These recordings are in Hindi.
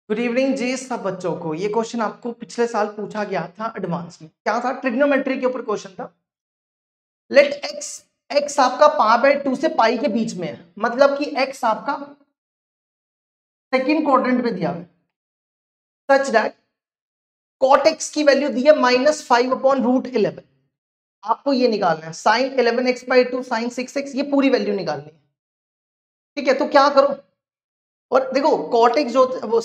गुड इवनिंग जी सब बच्चों को। ये क्वेश्चन आपको पिछले साल पूछा गया था एडवांस में। क्या था? ट्रिग्नोमेट्री के ऊपर क्वेश्चन था। लेट एक्स, एक्स आपका π/2 से पाई के बीच में है, मतलब कि एक्स आपका सेकंड क्वाड्रेंट में दिया है, सच दैट कॉट एक्स की वैल्यू दी है -5/√11। आपको ये निकालना है sin 11x/2 sin 6x, ये पूरी वैल्यू निकालनी है। ठीक है, तो क्या करो, और देखो कॉट एक्स जो वो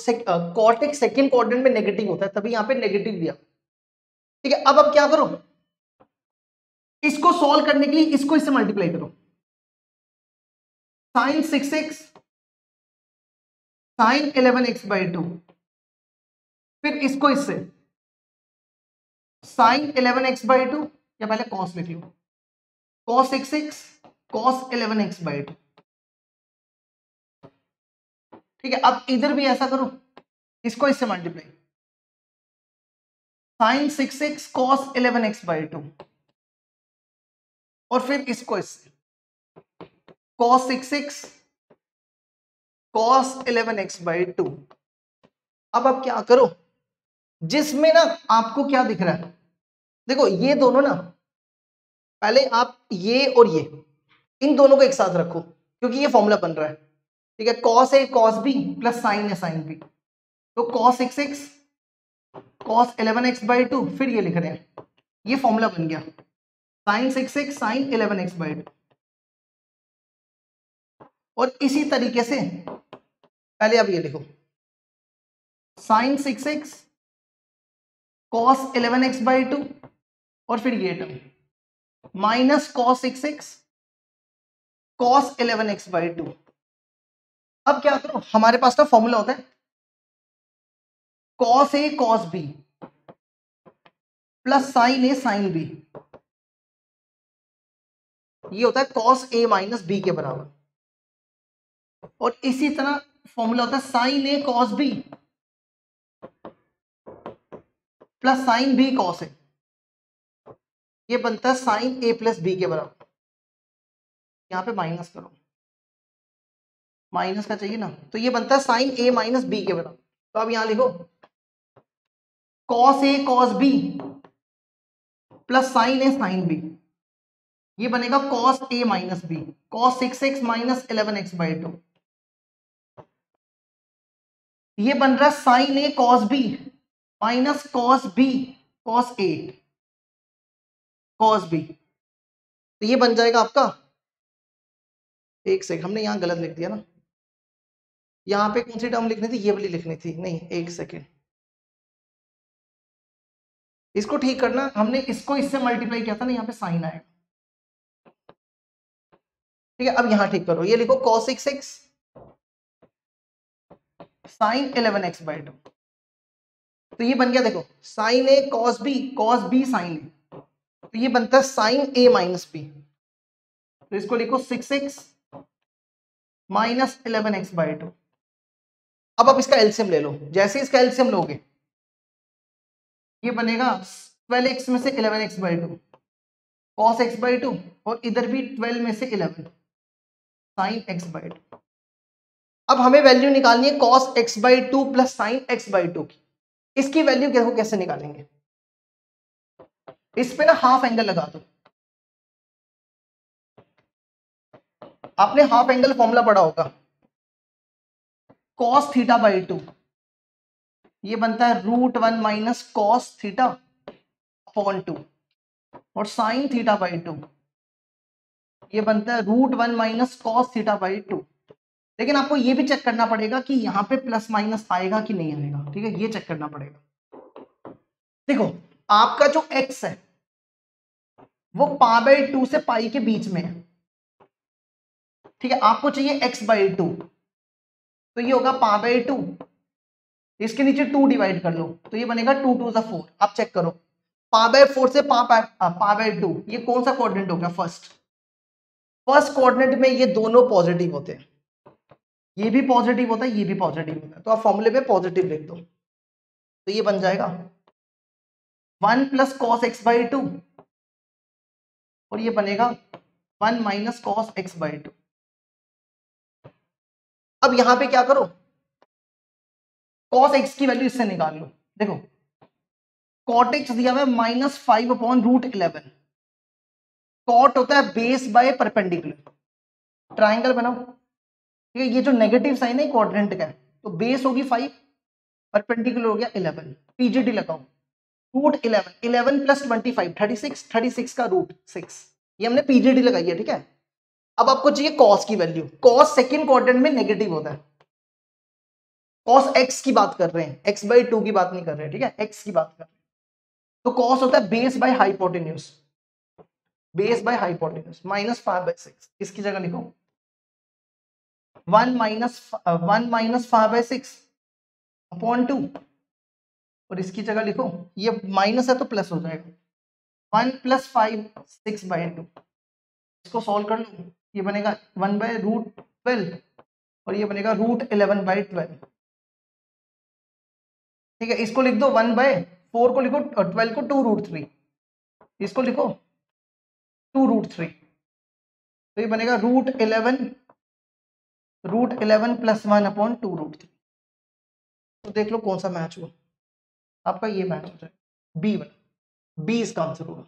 कॉट एक्स सेकंड क्वाड्रेंट में नेगेटिव होता है, तभी यहाँ पे नेगेटिव दिया। ठीक है, अब क्या करो, इसको सॉल्व करने के लिए इसको इससे मल्टीप्लाई करो। sin 6x sin 11x/2, फिर इसको इससे sin 11x/2, या पहले cos लिख लो, cos 6x cos 11x/2। ठीक है, अब इधर भी ऐसा करो, इसको इससे multiply, sin 6x cos 11x/2, और फिर इसको इससे cos 6x cos 11x/2। अब क्या करो, जिसमें ना आपको क्या दिख रहा है, देखो ये दोनों ना, पहले आप ये और ये इन दोनों को एक साथ रखो, क्योंकि ये फॉर्मूला बन रहा है। ठीक है, cos a cos b plus sin a sin b, तो cos 6x cos 11x/2, फिर ये लिख रहे हैं, ये फॉर्मूला बन गया sin 6x sin 11x/2। और इसी तरीके से पहले अब ये लिखो sin 6x cos 11x/2, और फिर ये term minus cos 6x cos 11x/2। अब क्या करो, हमारे पास ना फॉर्मूला होता है cos a cos b plus sin a sin b, ये होता है cos a माइनस b के बराबर। और इसी तरह फॉर्मूला होता है sin a cos b plus sin b cos a, ये बनता है sin a प्लस b के बराबर। यहां पे माइनस करो, माइनस का चाहिए ना, तो ये बनता है sin a माइनस b के बराबर। तो अब यहां लिखो cos a cos b plus sin a sin b, ये बनेगा cos a minus b cos 6x minus 11x/2। ये बन रहा है sin a cos b minus cos b cos a cos b, तो ये बन जाएगा आपका, एक सेकंड, हमने यहां गलत लिख दिया ना, यहां पे कौन सी टर्म लिखनी थी, ये वाली लिखनी थी, नहीं एक सेकंड, इसको ठीक करना, हमने इसको इससे मल्टीप्लाई किया था ना, यहाँ पे साइन आएगा। ठीक है, अब यहां ठीक करो, ये लिखो cos 6x sin 11x/2, तो ये बन गया, देखो sin a cos b sin a, तो ये बनता है sin a माइनस b, तो इसको लिखो 6x माइनस 11x/2। अब आप इसका एलसीएम ले लो, जैसे इसका एलसीएम लोगे ये बनेगा 12x में से 11x/2 cos x/2, और इधर भी 12 में से 11 sin x/2। अब हमें वैल्यू निकालनी है cos x/2 plus sin x/2 की। इसकी वैल्यू देखो कैसे निकालेंगे, इस पे ना हाफ एंगल लगा दो। आपने हाफ एंगल फॉर्मूला पढ़ा होगा, cos θ/2, ये बनता है √1 माइनस cos θ/2, और sin θ/2 ये बनता है √1 माइनस cos θ/2। लेकिन आपको ये भी चेक करना पड़ेगा कि यहाँ पे प्लस माइनस आएगा कि नहीं आएगा। ठीक है, ये चेक करना पड़ेगा। देखो आपका जो x है वो π/2 से पाई के बीच में है। ठीक है, आपको चाहिए x/2, तो ये होगा π/2, इसके नीचे 2 डिवाइड कर लो, तो ये बनेगा 2 2 4। आप चेक करो, π/4 से π/2, ये कौन सा कोऑर्डिनेट हो गया, फर्स्ट कोऑर्डिनेट में ये दोनों पॉजिटिव होते हैं, ये भी पॉजिटिव होता है, ये भी पॉजिटिव होता है, तो आप फॉर्मूले में पॉजिटिव लिख दो, तो ये बन जाएगा 1 प्लस cos x/2, और ये बनेगा 1 माइनस cos x/2। अब यहां पे क्या करो, कॉस एक्स की वैल्यू इससे निकाल लो। देखो कॉट एक्स दिया हुआ है -5/√11। कॉट होता है बेस बाय परपेंडिकुलर। ट्राइंगल बनाओ, ठीक है। ये जो नेगेटिव साइन है क्वाड्रेंट का है, तो बेस होगी 5, परपेंडिकुलर हो गया 11। पीजीडी लगाओ, √11, 11 + 25 36, 36 का √6। ये हमने पीजीडी लगाई है, ठीक है। अब आपको चाहिए कॉस की वैल्यू। कॉस सेकंड क्वाड्रेंट में नेगेटिव होता है। कॉस एक्स की बात कर रहे हैं, x/2 की बात नहीं कर रहे, ठीक है, एक्स की बात कर रहे हैं। तो कॉस होता है base by hypotenuse, base by hypotenuse -5/6। इसकी जगह लिखो 1 - 5/6/2, और इसकी जगह लिखो, ये माइनस है तो प्लस हो जाएगा 1 + 5 6/2। इसको सॉल्व कर लो, ये बनेगा 1/√12 और ये बनेगा √11/12, ठीक है। इसको लिख दो 1/4 को लिखो, 12 को 2√3, इसको लिखो 2√3, तो ये बनेगा √11 + 1/2√3। तो देख लो कौन सा मैच हुआ आपका, ये मैच हो जाएगा बी वाला, बी इसका आंसर होगा।